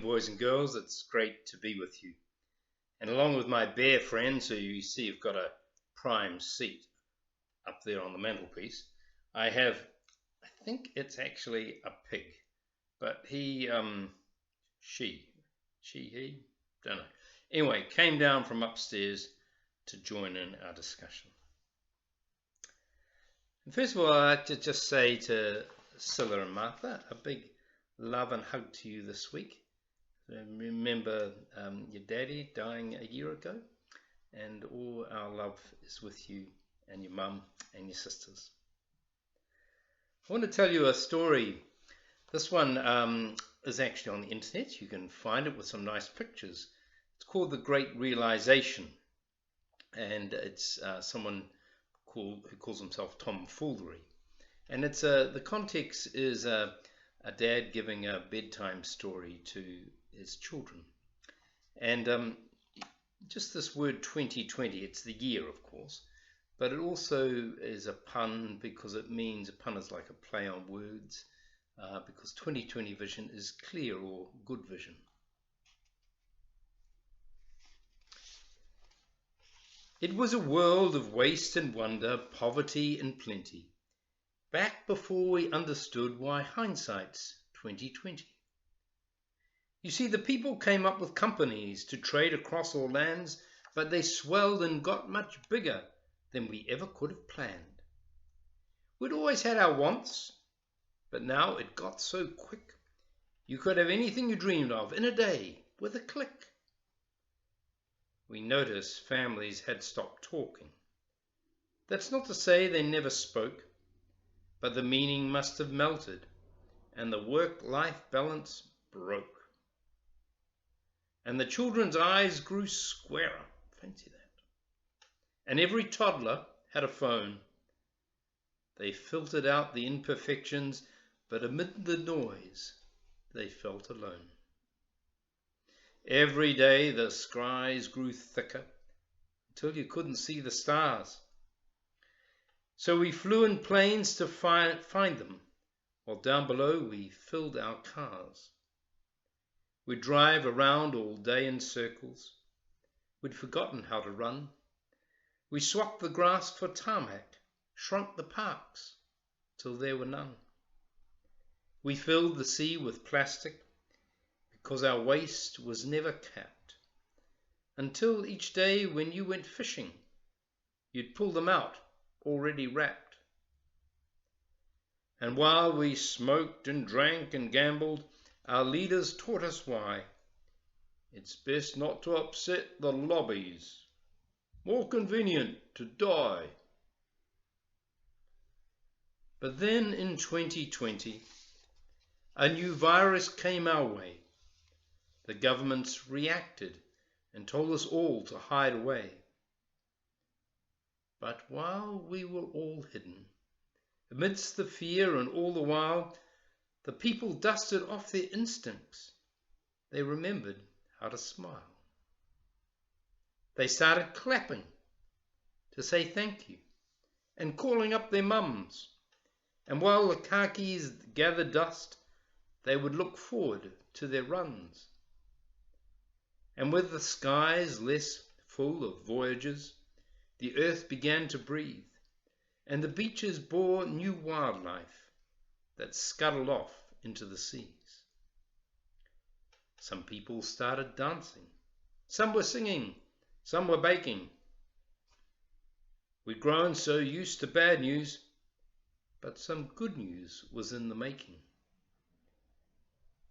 boys and girls. It's great to be with you. And along with my bear friend, so you see you've got a prime seat up there on the mantelpiece, I have, I think it's actually a pig, but he, he, don't know. Anyway, came down from upstairs to join in our discussion. And first of all, I'd like to just say to Scylla and Martha, a big love and hug to you this week. Remember your daddy dying a year ago, and all our love is with you and your mum and your sisters. I want to tell you a story. This one is actually on the internet. You can find it with some nice pictures. It's called The Great Realisation, and it's someone who calls himself Tom Foolery. And it's the context is a dad giving a bedtime story to his children. And just this word 2020, it's the year, of course, but it also is a pun because it means, a pun is like a play on words, because 2020 vision is clear or good vision. It was a world of waste and wonder, poverty and plenty, back before we understood why hindsight's 2020. You see, the people came up with companies to trade across all lands, but they swelled and got much bigger than we ever could have planned. We'd always had our wants, but now it got so quick. You could have anything you dreamed of in a day with a click. We noticed families had stopped talking. That's not to say they never spoke, but the meaning must have melted, and the work-life balance broke. And the children's eyes grew squarer, fancy that. And every toddler had a phone. They filtered out the imperfections, but amid the noise, they felt alone. Every day the skies grew thicker, until you couldn't see the stars. So we flew in planes to find them, while down below we filled our cars. We'd drive around all day in circles. We'd forgotten how to run. We swapped the grass for tarmac, shrunk the parks till there were none. We filled the sea with plastic because our waste was never capped, until each day when you went fishing, you'd pull them out already wrapped. And while we smoked and drank and gambled, our leaders taught us why. It's best not to upset the lobbies. More convenient to die. But then in 2020, a new virus came our way. The governments reacted and told us all to hide away. But while we were all hidden, amidst the fear and all the while, the people dusted off their instincts. They remembered how to smile. They started clapping to say thank you and calling up their mums. And while the khakis gathered dust, they would look forward to their runs. And with the skies less full of voyagers, the earth began to breathe, and the beaches bore new wildlife that scuttled off into the seas. Some people started dancing. Some were singing. Some were baking. We'd grown so used to bad news, but some good news was in the making.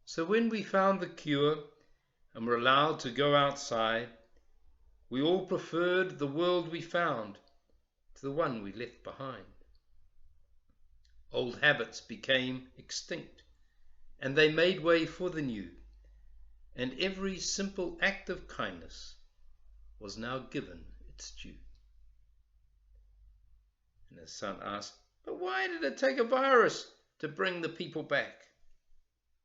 So when we found the cure and were allowed to go outside, we all preferred the world we found to the one we left behind. Old habits became extinct, and they made way for the new, and every simple act of kindness was now given its due. And his son asked, "But why did it take a virus to bring the people back?"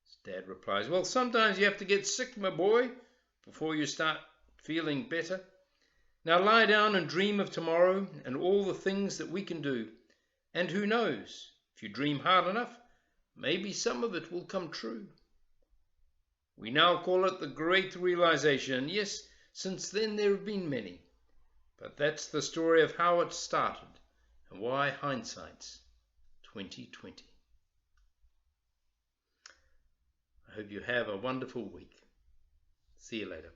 His dad replies, "Well, sometimes you have to get sick, my boy, before you start feeling better. Now lie down and dream of tomorrow and all the things that we can do. And who knows, if you dream hard enough, maybe some of it will come true. We now call it the Great Realization. Yes, since then there have been many. But that's the story of how it started and why hindsight's 2020. I hope you have a wonderful week. See you later.